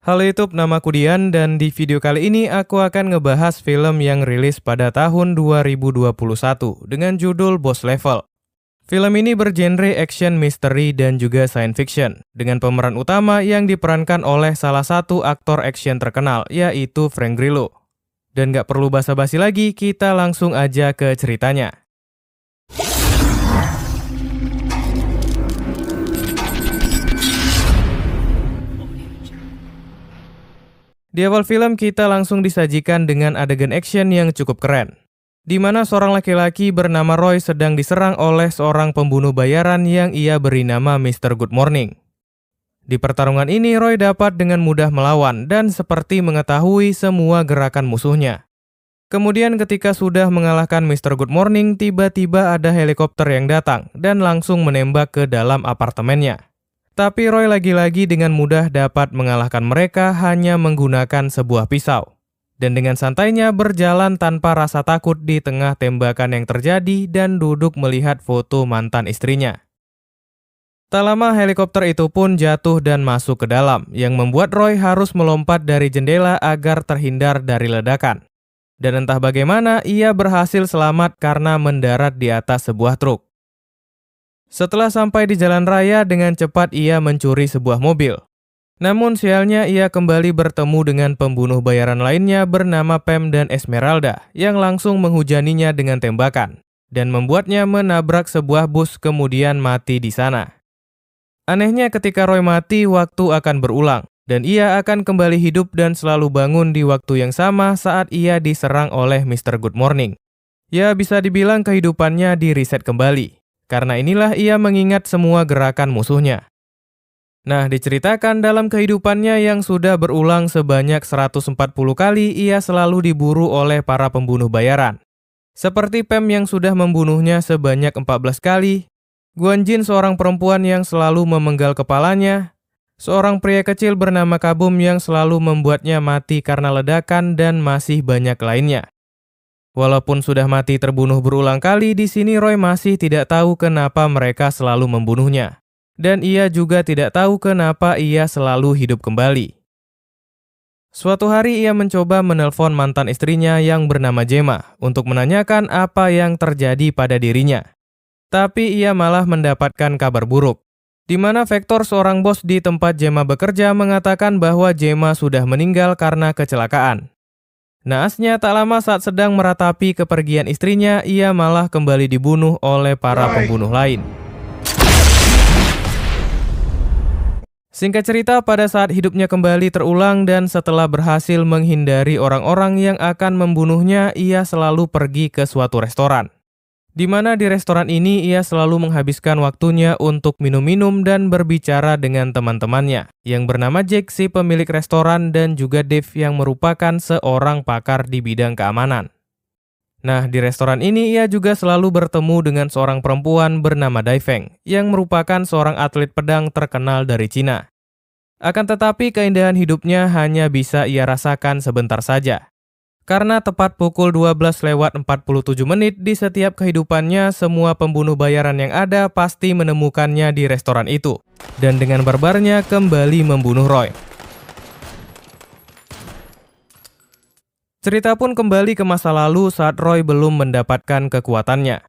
Halo YouTube, namaku Dian dan di video kali ini aku akan ngebahas film yang rilis pada tahun 2021 dengan judul Boss Level. Film ini bergenre action, misteri, dan juga science fiction dengan pemeran utama yang diperankan oleh salah satu aktor action terkenal yaitu Frank Grillo. Dan gak perlu basa-basi lagi, kita langsung aja ke ceritanya. Di awal film kita langsung disajikan dengan adegan action yang cukup keren, di mana seorang laki-laki bernama Roy sedang diserang oleh seorang pembunuh bayaran yang ia beri nama Mr. Good Morning. Di pertarungan ini Roy dapat dengan mudah melawan dan seperti mengetahui semua gerakan musuhnya. Kemudian ketika sudah mengalahkan Mr. Good Morning, tiba-tiba ada helikopter yang datang dan langsung menembak ke dalam apartemennya. Tapi Roy lagi-lagi dengan mudah dapat mengalahkan mereka hanya menggunakan sebuah pisau. Dan dengan santainya berjalan tanpa rasa takut di tengah tembakan yang terjadi dan duduk melihat foto mantan istrinya. Tak lama helikopter itu pun jatuh dan masuk ke dalam, yang membuat Roy harus melompat dari jendela agar terhindar dari ledakan. Dan entah bagaimana ia berhasil selamat karena mendarat di atas sebuah truk. Setelah sampai di jalan raya, dengan cepat ia mencuri sebuah mobil. Namun sialnya ia kembali bertemu dengan pembunuh bayaran lainnya bernama Pam dan Esmeralda yang langsung menghujaninya dengan tembakan dan membuatnya menabrak sebuah bus kemudian mati di sana. Anehnya ketika Roy mati, waktu akan berulang dan ia akan kembali hidup dan selalu bangun di waktu yang sama saat ia diserang oleh Mr. Good Morning. Ya, bisa dibilang kehidupannya di-reset kembali. Karena inilah ia mengingat semua gerakan musuhnya. Nah, diceritakan dalam kehidupannya yang sudah berulang sebanyak 140 kali ia selalu diburu oleh para pembunuh bayaran. Seperti Pam yang sudah membunuhnya sebanyak 14 kali, Guanjin seorang perempuan yang selalu memenggal kepalanya, seorang pria kecil bernama Kabum yang selalu membuatnya mati karena ledakan dan masih banyak lainnya. Walaupun sudah mati terbunuh berulang kali, di sini Roy masih tidak tahu kenapa mereka selalu membunuhnya. Dan ia juga tidak tahu kenapa ia selalu hidup kembali. Suatu hari ia mencoba menelpon mantan istrinya yang bernama Gemma untuk menanyakan apa yang terjadi pada dirinya. Tapi ia malah mendapatkan kabar buruk, di mana Vector seorang bos di tempat Gemma bekerja mengatakan bahwa Gemma sudah meninggal karena kecelakaan. Naasnya tak lama saat sedang meratapi kepergian istrinya, ia malah kembali dibunuh oleh para pembunuh lain. Singkat cerita, pada saat hidupnya kembali terulang dan setelah berhasil menghindari orang-orang yang akan membunuhnya, ia selalu pergi ke suatu restoran. Di mana di restoran ini ia selalu menghabiskan waktunya untuk minum-minum dan berbicara dengan teman-temannya yang bernama Jack, si pemilik restoran, dan juga Dave yang merupakan seorang pakar di bidang keamanan. Nah, di restoran ini ia juga selalu bertemu dengan seorang perempuan bernama Dai Feng yang merupakan seorang atlet pedang terkenal dari Cina. Akan tetapi keindahan hidupnya hanya bisa ia rasakan sebentar saja. Karena tepat pukul 12:47 di setiap kehidupannya, semua pembunuh bayaran yang ada pasti menemukannya di restoran itu. Dan dengan barbarnya kembali membunuh Roy. Cerita pun kembali ke masa lalu saat Roy belum mendapatkan kekuatannya.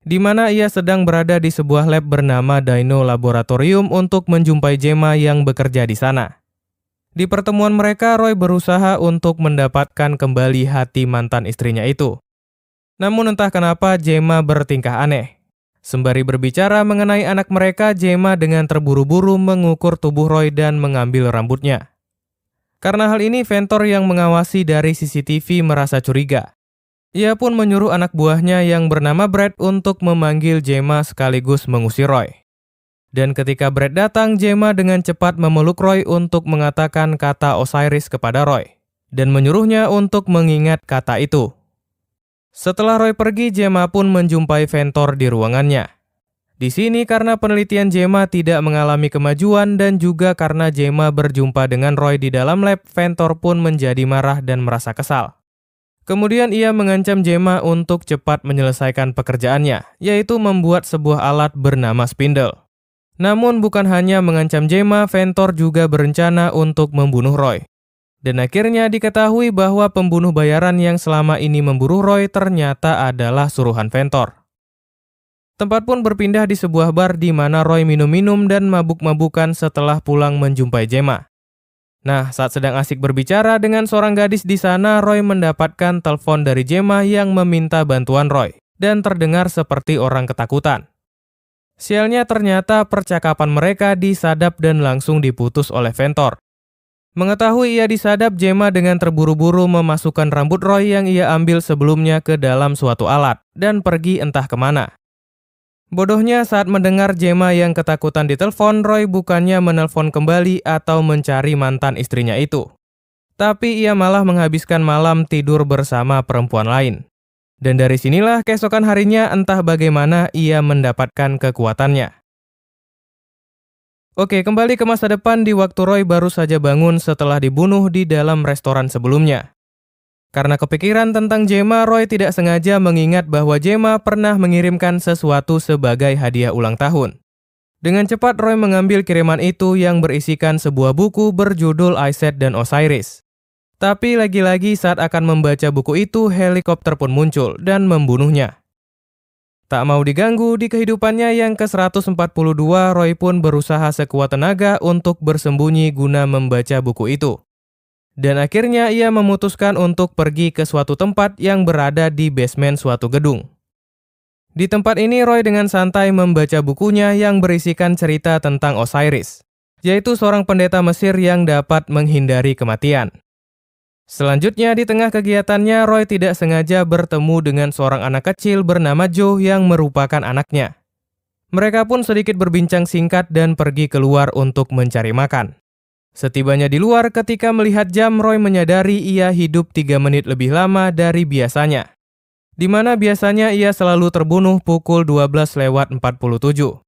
Di mana ia sedang berada di sebuah lab bernama Dino Laboratorium untuk menjumpai Gemma yang bekerja di sana. Di pertemuan mereka, Roy berusaha untuk mendapatkan kembali hati mantan istrinya itu. Namun entah kenapa Gemma bertingkah aneh. Sembari berbicara mengenai anak mereka, Gemma dengan terburu-buru mengukur tubuh Roy dan mengambil rambutnya. Karena hal ini, Ventor yang mengawasi dari CCTV merasa curiga. Ia pun menyuruh anak buahnya yang bernama Brad untuk memanggil Gemma sekaligus mengusir Roy. Dan ketika Brad datang, Gemma dengan cepat memeluk Roy untuk mengatakan kata Osiris kepada Roy dan menyuruhnya untuk mengingat kata itu. Setelah Roy pergi, Gemma pun menjumpai Ventor di ruangannya. Di sini karena penelitian Gemma tidak mengalami kemajuan dan juga karena Gemma berjumpa dengan Roy di dalam lab, Ventor pun menjadi marah dan merasa kesal. Kemudian ia mengancam Gemma untuk cepat menyelesaikan pekerjaannya, yaitu membuat sebuah alat bernama spindle. Namun bukan hanya mengancam Gemma, Ventor juga berencana untuk membunuh Roy. Dan akhirnya diketahui bahwa pembunuh bayaran yang selama ini memburu Roy ternyata adalah suruhan Ventor. Tempat pun berpindah di sebuah bar di mana Roy minum-minum dan mabuk-mabukan setelah pulang menjumpai Gemma. Nah, saat sedang asik berbicara dengan seorang gadis di sana, Roy mendapatkan telepon dari Gemma yang meminta bantuan Roy dan terdengar seperti orang ketakutan. Sialnya ternyata percakapan mereka disadap dan langsung diputus oleh Ventor. Mengetahui ia disadap, Gemma dengan terburu-buru memasukkan rambut Roy yang ia ambil sebelumnya ke dalam suatu alat dan pergi entah kemana. Bodohnya saat mendengar Gemma yang ketakutan ditelepon, Roy bukannya menelpon kembali atau mencari mantan istrinya itu. Tapi ia malah menghabiskan malam tidur bersama perempuan lain. Dan dari sinilah keesokan harinya entah bagaimana ia mendapatkan kekuatannya. Oke, kembali ke masa depan di waktu Roy baru saja bangun setelah dibunuh di dalam restoran sebelumnya. Karena kepikiran tentang Gemma, Roy tidak sengaja mengingat bahwa Gemma pernah mengirimkan sesuatu sebagai hadiah ulang tahun. Dengan cepat Roy mengambil kiriman itu yang berisikan sebuah buku berjudul Iset dan Osiris. Tapi lagi-lagi saat akan membaca buku itu, helikopter pun muncul dan membunuhnya. Tak mau diganggu di kehidupannya yang ke-142, Roy pun berusaha sekuat tenaga untuk bersembunyi guna membaca buku itu. Dan akhirnya ia memutuskan untuk pergi ke suatu tempat yang berada di basement suatu gedung. Di tempat ini Roy dengan santai membaca bukunya yang berisikan cerita tentang Osiris, yaitu seorang pendeta Mesir yang dapat menghindari kematian. Selanjutnya di tengah kegiatannya Roy tidak sengaja bertemu dengan seorang anak kecil bernama Joe yang merupakan anaknya. Mereka pun sedikit berbincang singkat dan pergi keluar untuk mencari makan. Setibanya di luar ketika melihat jam, Roy menyadari ia hidup 3 menit lebih lama dari biasanya. Di mana biasanya ia selalu terbunuh pukul 12:47.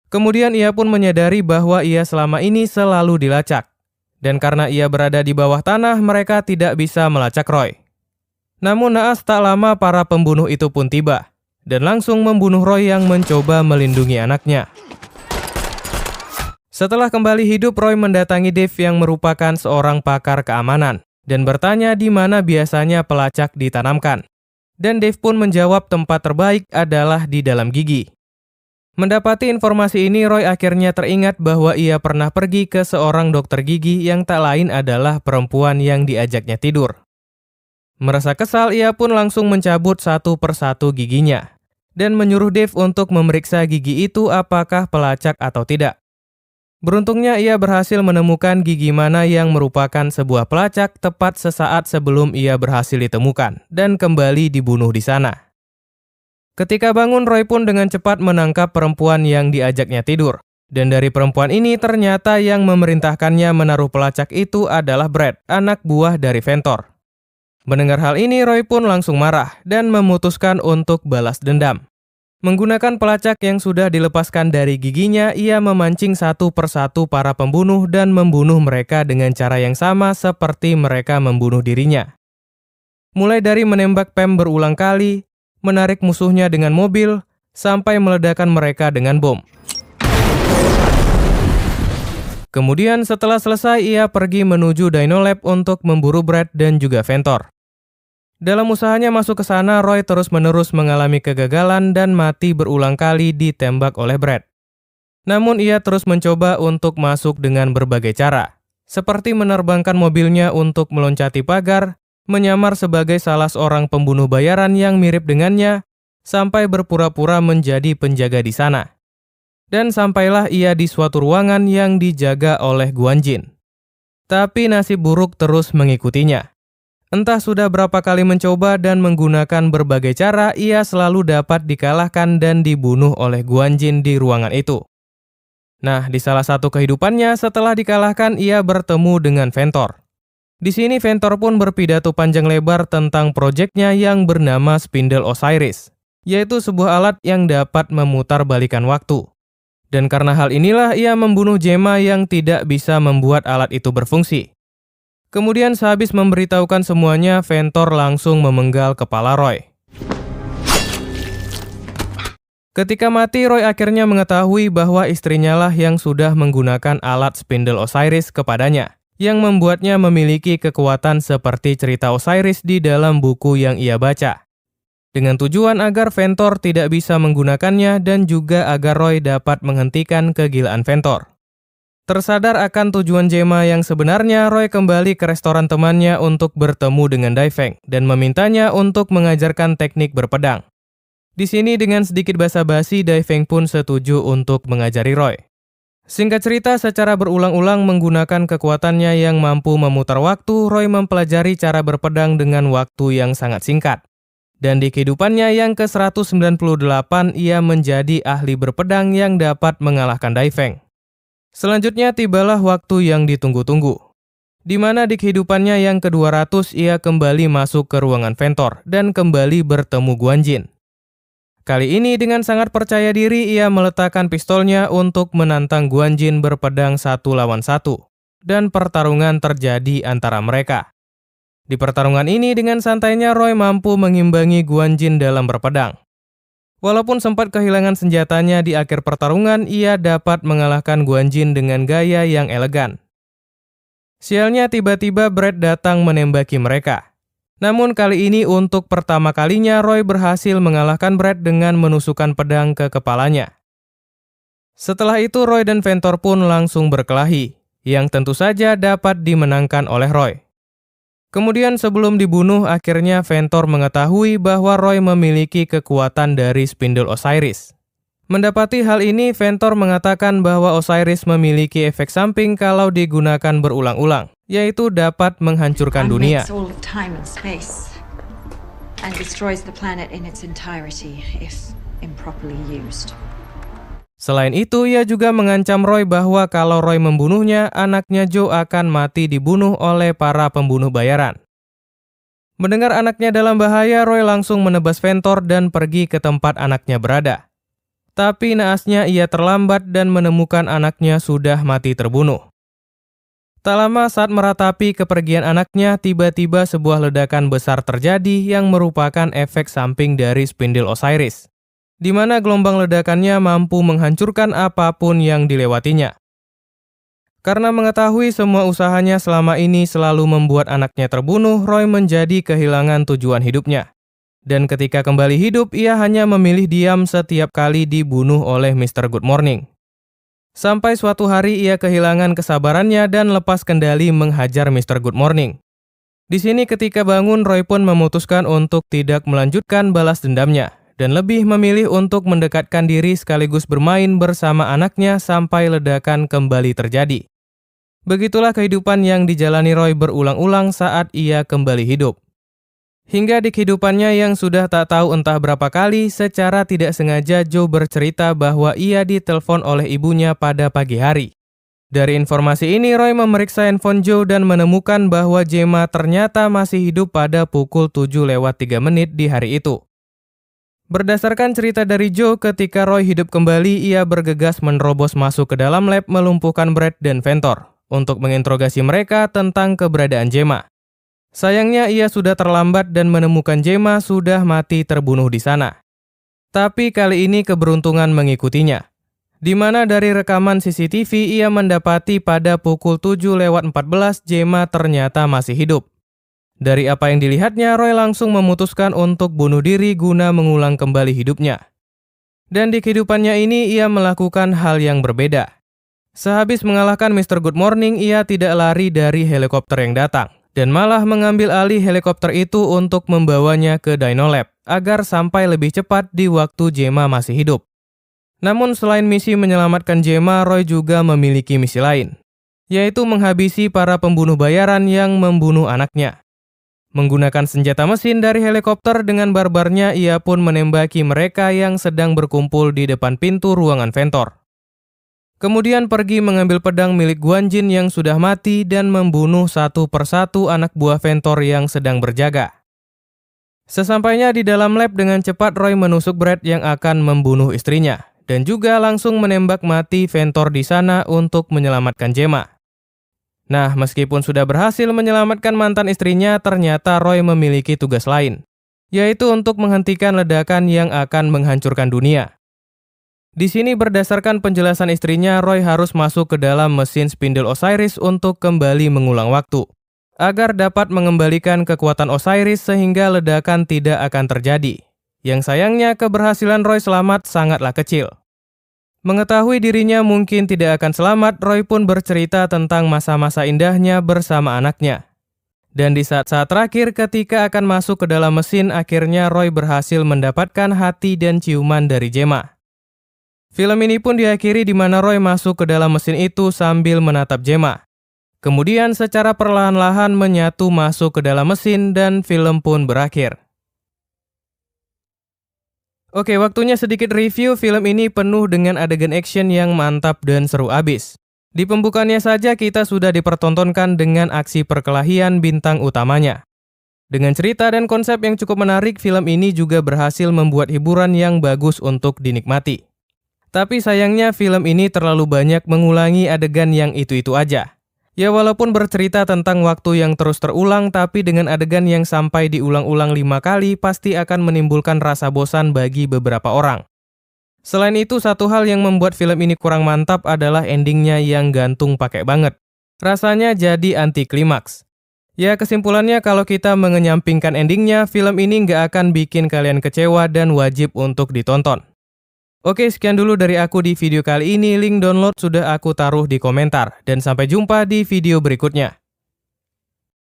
Kemudian ia pun menyadari bahwa ia selama ini selalu dilacak. Dan karena ia berada di bawah tanah, mereka tidak bisa melacak Roy. Namun naas tak lama para pembunuh itu pun tiba dan langsung membunuh Roy yang mencoba melindungi anaknya. Setelah kembali hidup, Roy mendatangi Dave yang merupakan seorang pakar keamanan dan bertanya di mana biasanya pelacak ditanamkan. Dan Dave pun menjawab tempat terbaik adalah di dalam gigi. Mendapati informasi ini, Roy akhirnya teringat bahwa ia pernah pergi ke seorang dokter gigi yang tak lain adalah perempuan yang diajaknya tidur. Merasa kesal, ia pun langsung mencabut satu persatu giginya dan menyuruh Dave untuk memeriksa gigi itu apakah pelacak atau tidak. Beruntungnya ia berhasil menemukan gigi mana yang merupakan sebuah pelacak tepat sesaat sebelum ia berhasil ditemukan dan kembali dibunuh di sana. Ketika bangun, Roy pun dengan cepat menangkap perempuan yang diajaknya tidur. Dan dari perempuan ini ternyata yang memerintahkannya menaruh pelacak itu adalah Brad, anak buah dari Ventor. Mendengar hal ini, Roy pun langsung marah dan memutuskan untuk balas dendam. Menggunakan pelacak yang sudah dilepaskan dari giginya, ia memancing satu persatu para pembunuh dan membunuh mereka dengan cara yang sama seperti mereka membunuh dirinya. Mulai dari menembak Pam berulang kali, menarik musuhnya dengan mobil, sampai meledakkan mereka dengan bom. Kemudian setelah selesai, ia pergi menuju Dino Lab untuk memburu Brad dan juga Ventor. Dalam usahanya masuk ke sana, Roy terus-menerus mengalami kegagalan dan mati berulang kali ditembak oleh Brad. Namun ia terus mencoba untuk masuk dengan berbagai cara, seperti menerbangkan mobilnya untuk meloncati pagar, menyamar sebagai salah seorang pembunuh bayaran yang mirip dengannya, sampai berpura-pura menjadi penjaga di sana. Dan sampailah ia di suatu ruangan yang dijaga oleh Guan Jin. Tapi nasib buruk terus mengikutinya. Entah sudah berapa kali mencoba dan menggunakan berbagai cara, ia selalu dapat dikalahkan dan dibunuh oleh Guan Jin di ruangan itu. Nah, di salah satu kehidupannya setelah dikalahkan, ia bertemu dengan Ventor. Di sini Ventor pun berpidato panjang lebar tentang proyeknya yang bernama Spindle Osiris, yaitu sebuah alat yang dapat memutar balikan waktu. Dan karena hal inilah ia membunuh Gemma yang tidak bisa membuat alat itu berfungsi. Kemudian sehabis memberitahukan semuanya, Ventor langsung memenggal kepala Roy. Ketika mati, Roy akhirnya mengetahui bahwa istrinya lah yang sudah menggunakan alat spindle Osiris kepadanya, yang membuatnya memiliki kekuatan seperti cerita Osiris di dalam buku yang ia baca. Dengan tujuan agar Ventor tidak bisa menggunakannya dan juga agar Roy dapat menghentikan kegilaan Ventor. Tersadar akan tujuan Gemma yang sebenarnya, Roy kembali ke restoran temannya untuk bertemu dengan Dai Feng dan memintanya untuk mengajarkan teknik berpedang. Di sini dengan sedikit basa-basi, Dai Feng pun setuju untuk mengajari Roy. Singkat cerita, secara berulang-ulang menggunakan kekuatannya yang mampu memutar waktu, Roy mempelajari cara berpedang dengan waktu yang sangat singkat. Dan di kehidupannya yang ke-198, ia menjadi ahli berpedang yang dapat mengalahkan Dai Feng. Selanjutnya tibalah waktu yang ditunggu-tunggu, di mana di kehidupannya yang ke-200 ia kembali masuk ke ruangan Ventor dan kembali bertemu Guanjin. Kali ini dengan sangat percaya diri ia meletakkan pistolnya untuk menantang Guanjin berpedang 1 lawan 1, dan pertarungan terjadi antara mereka. Di pertarungan ini dengan santainya Roy mampu mengimbangi Guanjin dalam berpedang. Walaupun sempat kehilangan senjatanya di akhir pertarungan, ia dapat mengalahkan Guanjin dengan gaya yang elegan. Sialnya tiba-tiba Brad datang menembaki mereka. Namun kali ini untuk pertama kalinya Roy berhasil mengalahkan Brad dengan menusukkan pedang ke kepalanya. Setelah itu Roy dan Ventor pun langsung berkelahi, yang tentu saja dapat dimenangkan oleh Roy. Kemudian sebelum dibunuh, akhirnya Ventor mengetahui bahwa Roy memiliki kekuatan dari spindle Osiris. Mendapati hal ini, Ventor mengatakan bahwa Osiris memiliki efek samping kalau digunakan berulang-ulang, yaitu dapat menghancurkan dunia. Selain itu, ia juga mengancam Roy bahwa kalau Roy membunuhnya, anaknya Joe akan mati dibunuh oleh para pembunuh bayaran. Mendengar anaknya dalam bahaya, Roy langsung menebas Ventor dan pergi ke tempat anaknya berada. Tapi naasnya ia terlambat dan menemukan anaknya sudah mati terbunuh. Tak lama saat meratapi kepergian anaknya, tiba-tiba sebuah ledakan besar terjadi yang merupakan efek samping dari spindle Osiris, di mana gelombang ledakannya mampu menghancurkan apapun yang dilewatinya. Karena mengetahui semua usahanya selama ini selalu membuat anaknya terbunuh, Roy menjadi kehilangan tujuan hidupnya. Dan ketika kembali hidup, ia hanya memilih diam setiap kali dibunuh oleh Mr. Good Morning. Sampai suatu hari ia kehilangan kesabarannya dan lepas kendali menghajar Mr. Good Morning. Di sini ketika bangun, Roy pun memutuskan untuk tidak melanjutkan balas dendamnya dan lebih memilih untuk mendekatkan diri sekaligus bermain bersama anaknya sampai ledakan kembali terjadi. Begitulah kehidupan yang dijalani Roy berulang-ulang saat ia kembali hidup. Hingga di kehidupannya yang sudah tak tahu entah berapa kali, secara tidak sengaja Joe bercerita bahwa ia ditelepon oleh ibunya pada pagi hari. Dari informasi ini, Roy memeriksa handphone Joe dan menemukan bahwa Gemma ternyata masih hidup pada pukul 7:03 di hari itu. Berdasarkan cerita dari Joe, ketika Roy hidup kembali, ia bergegas menerobos masuk ke dalam lab melumpuhkan Brad dan Ventor untuk menginterogasi mereka tentang keberadaan Gemma. Sayangnya ia sudah terlambat dan menemukan Gemma sudah mati terbunuh di sana. Tapi kali ini keberuntungan mengikutinya, di mana dari rekaman CCTV ia mendapati pada pukul 7:14 Gemma ternyata masih hidup. Dari apa yang dilihatnya, Roy langsung memutuskan untuk bunuh diri guna mengulang kembali hidupnya. Dan di kehidupannya ini ia melakukan hal yang berbeda. Sehabis mengalahkan Mr. Good Morning, ia tidak lari dari helikopter yang datang, dan malah mengambil alih helikopter itu untuk membawanya ke Dino Lab agar sampai lebih cepat di waktu Gemma masih hidup. Namun selain misi menyelamatkan Gemma, Roy juga memiliki misi lain, yaitu menghabisi para pembunuh bayaran yang membunuh anaknya. Menggunakan senjata mesin dari helikopter dengan barbarnya, ia pun menembaki mereka yang sedang berkumpul di depan pintu ruangan Ventor. Kemudian pergi mengambil pedang milik Guanjin yang sudah mati dan membunuh satu persatu anak buah Ventor yang sedang berjaga. Sesampainya di dalam lab, dengan cepat Roy menusuk Brad yang akan membunuh istrinya, dan juga langsung menembak mati Ventor di sana untuk menyelamatkan Gemma. Nah, meskipun sudah berhasil menyelamatkan mantan istrinya, ternyata Roy memiliki tugas lain, yaitu untuk menghentikan ledakan yang akan menghancurkan dunia. Di sini berdasarkan penjelasan istrinya, Roy harus masuk ke dalam mesin spindle Osiris untuk kembali mengulang waktu, agar dapat mengembalikan kekuatan Osiris sehingga ledakan tidak akan terjadi. Yang sayangnya keberhasilan Roy selamat sangatlah kecil. Mengetahui dirinya mungkin tidak akan selamat, Roy pun bercerita tentang masa-masa indahnya bersama anaknya. Dan di saat-saat terakhir ketika akan masuk ke dalam mesin, akhirnya Roy berhasil mendapatkan hati dan ciuman dari Gemma. Film ini pun diakhiri di mana Roy masuk ke dalam mesin itu sambil menatap Gemma. Kemudian secara perlahan-lahan menyatu masuk ke dalam mesin dan film pun berakhir. Oke, waktunya sedikit review. Film ini penuh dengan adegan action yang mantap dan seru abis. Di pembukaannya saja kita sudah dipertontonkan dengan aksi perkelahian bintang utamanya. Dengan cerita dan konsep yang cukup menarik, film ini juga berhasil membuat hiburan yang bagus untuk dinikmati. Tapi sayangnya film ini terlalu banyak mengulangi adegan yang itu-itu aja. Ya walaupun bercerita tentang waktu yang terus terulang, tapi dengan adegan yang sampai diulang-ulang 5 kali pasti akan menimbulkan rasa bosan bagi beberapa orang. Selain itu, satu hal yang membuat film ini kurang mantap adalah endingnya yang gantung pakai banget. Rasanya jadi anti klimaks. Ya kesimpulannya kalau kita mengenyampingkan endingnya, film ini nggak akan bikin kalian kecewa dan wajib untuk ditonton. Oke, sekian dulu dari aku di video kali ini. Link download sudah aku taruh di komentar. Dan sampai jumpa di video berikutnya.